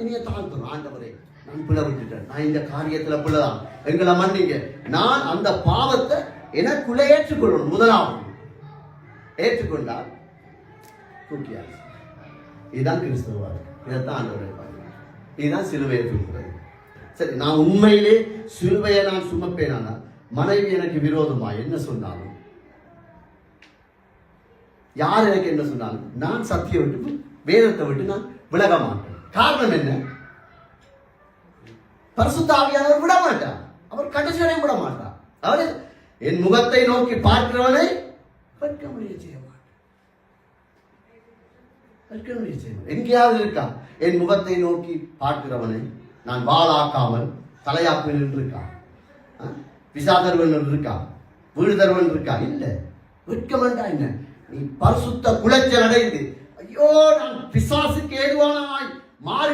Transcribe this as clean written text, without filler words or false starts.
இனிய தாழ்த்தணும். ஆண்டவரே, நான் பிழை விட்டுட்டேன், நான் இந்த காரியத்துல பிழைதான், எங்களை மன்னிங்க. நான் அந்த பாவத்தை எனக்குள்ள ஏற்றுக்கொள்ளணும். முதலாவது ஏற்றுக்கொண்டால் தூக்கியாச்சு. இதுதான் கிறிஸ்தவ வாழ்க்கை. இதைத்தான் ஆண்டவரை பாருங்க. இதுதான் சிலுவையை தூக்குறது. சரி, நான் உண்மையிலே சிலுவையை நான் சுமப்பேனானா, மனைவி எனக்கு விரோதமா என்ன சொன்னாலும், யார் எனக்கு என்ன சொன்னாலும், நான் சத்தியம் விட்டு வேதத்தை விட்டு நான் விலக மாட்டேன். காரணம் என்ன? பரிசுத்த ஆவியானவர் விட மாட்டார். அவர் கடைசி வரை விட மாட்டார். அவர் என் முகத்தை நோக்கி பார்க்கிறவனை வெட்க முடிய செய்ய மாட்டார். எங்கேயாவது இருக்கா என் முகத்தை நோக்கி பார்க்கிறவனை நான் வாளாக்காமல் தலையாப்பில் இருக்கா? விசாதர்வன் இருக்கா? வீடு தருவன் இருக்கா? இல்ல. வெட்கம் என்றா என்ன? நீ பரிசுத்த குலைச்சல் அடைந்து, ஐயோ நான் பிசாசுக்கு ஏதுவானாய் மாறி